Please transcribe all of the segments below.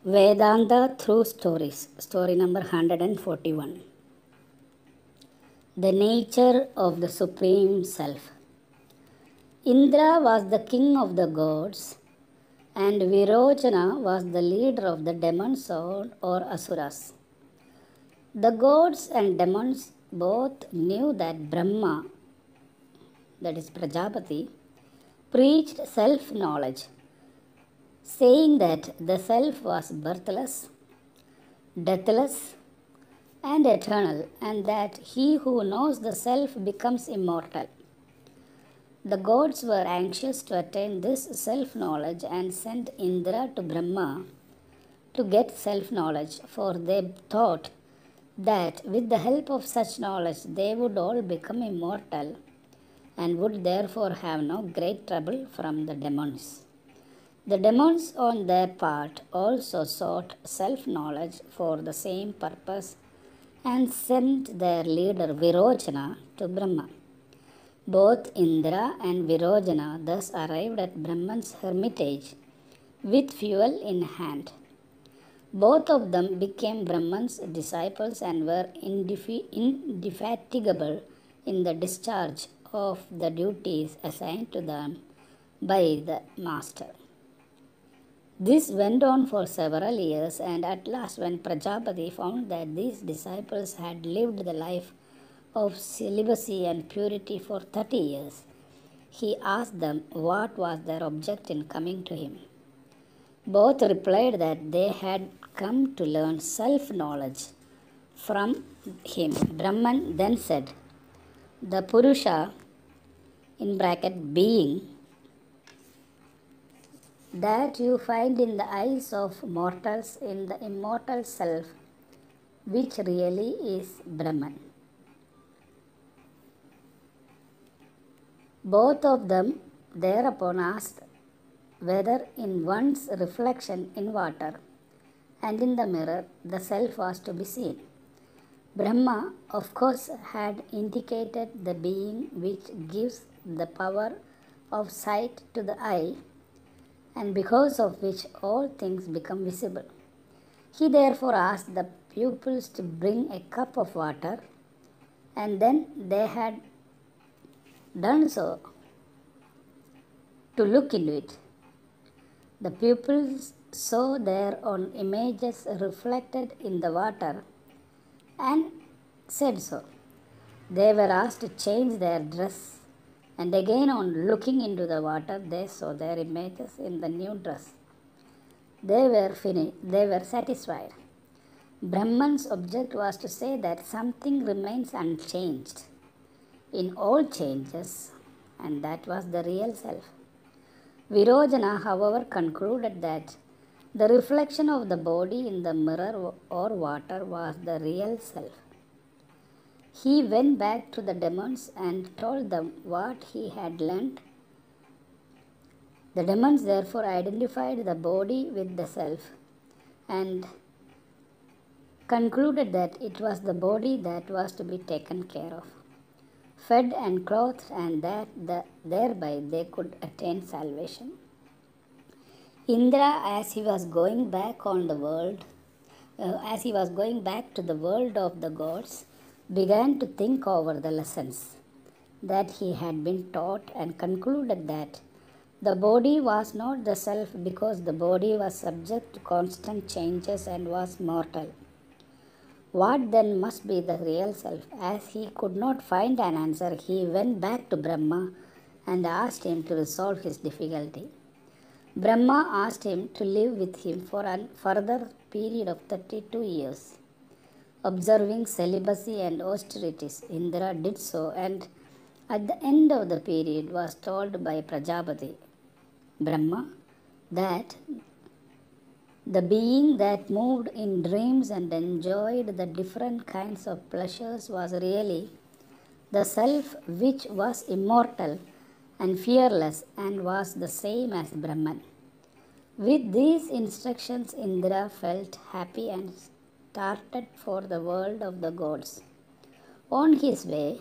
Vedanta through stories. Story number 141. The nature of the Supreme Self. Indra was the king of the gods, and Virojana was the leader of the demons or asuras. The gods and demons both knew that Brahma, that is Prajapati, preached self knowledge, saying that the self was birthless, deathless, and eternal, and that he who knows the self becomes immortal. The gods were anxious to attain this self knowledge and sent Indra to Brahma to get self knowledge, for they thought that with the help of such knowledge they would all become immortal and would therefore have no great trouble from the demons. The demons, on their part, also sought self knowledge for the same purpose and sent their leader Virojana to Brahma. Both Indra and Virojana thus arrived at Brahman's hermitage with fuel in hand. Both of them became Brahman's disciples and were indefatigable in the discharge of the duties assigned to them by the master. This went on for several years, and at last, when Prajapati found that these disciples had lived the life of celibacy and purity for 30 years, he asked them what was their object in coming to him. Both replied that they had come to learn self-knowledge from him. Brahman then said, "The Purusha, in bracket being, that you find in the eyes of mortals in the immortal self, which really is Brahman." Both of them thereupon asked whether in one's reflection in water and in the mirror the self was to be seen. Brahma, of course, had indicated the being which gives the power of sight to the eye, and because of which all things become visible. He therefore asked the pupils to bring a cup of water, and then they had done so to look into it. The pupils saw their own images reflected in the water and said so. They were asked to change their dress, and again, on looking into the water, they saw their images in the new dress. They were satisfied. Brahman's object was to say that something remains unchanged in all changes, and that was the real self. Virojana, however, concluded that the reflection of the body in the mirror or water was the real self. He went back to the demons and told them what he had learnt. The demons therefore identified the body with the self and concluded that it was the body that was to be taken care of, fed and clothed, and that thereby they could attain salvation. Indra, as he was going back to the world of the gods, began to think over the lessons that he had been taught and concluded that the body was not the self because the body was subject to constant changes and was mortal. What then must be the real self? As he could not find an answer, he went back to Brahma and asked him to resolve his difficulty. Brahma asked him to live with him for a further period of 32 years. Observing celibacy and austerities, Indra did so, and at the end of the period was told by Prajapati, Brahma, that the being that moved in dreams and enjoyed the different kinds of pleasures was really the self which was immortal and fearless and was the same as Brahman. With these instructions, Indra felt happy and started for the world of the gods. On his way,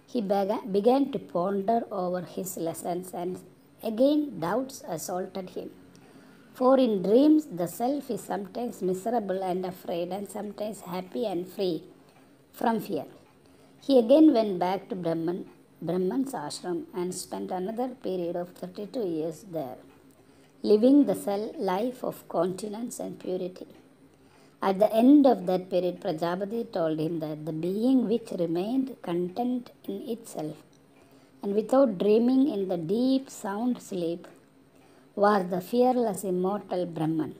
he began to ponder over his lessons, and again doubts assaulted him. For in dreams the self is sometimes miserable and afraid, and sometimes happy and free from fear. He again went back to Brahman's ashram and spent another period of 32 years there, living the life of continence and purity. At the end of that period, Prajapati told him that the being which remained content in itself and without dreaming in the deep sound sleep was the fearless immortal Brahman.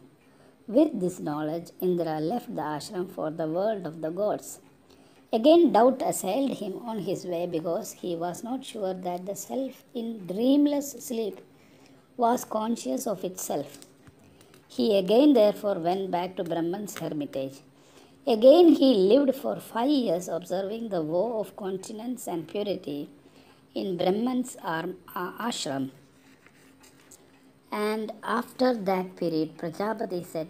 With this knowledge, Indra left the ashram for the world of the gods. Again, doubt assailed him on his way because he was not sure that the self in dreamless sleep was conscious of itself. He again therefore went back to Brahman's hermitage. Again he lived for 5 years observing the vow of continence and purity in Brahman's ashram. And after that period, Prajapati said,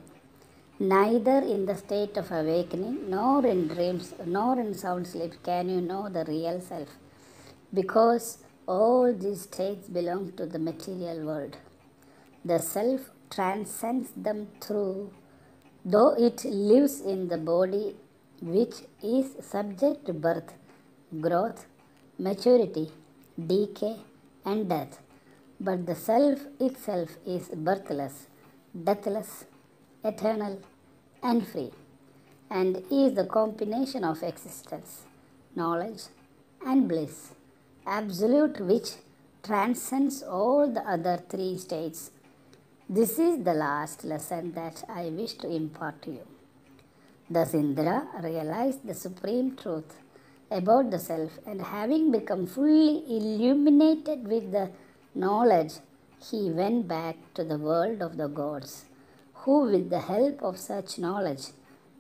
neither in the state of awakening, nor in dreams, nor in sound sleep can you know the real self, because all these states belong to the material world. The self transcends them through, though it lives in the body which is subject to birth, growth, maturity, decay, and death. But the self itself is birthless, deathless, eternal, and free, and is the combination of existence, knowledge, and bliss, absolute, which transcends all the other three states. This is the last lesson that I wish to impart to you. Thus Indra realized the supreme truth about the self, and having become fully illuminated with the knowledge, he went back to the world of the gods, who with the help of such knowledge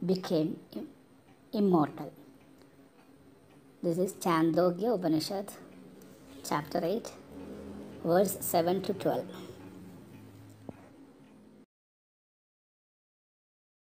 became immortal. This is Chandogya Upanishad, chapter 8, verse 7 to 12.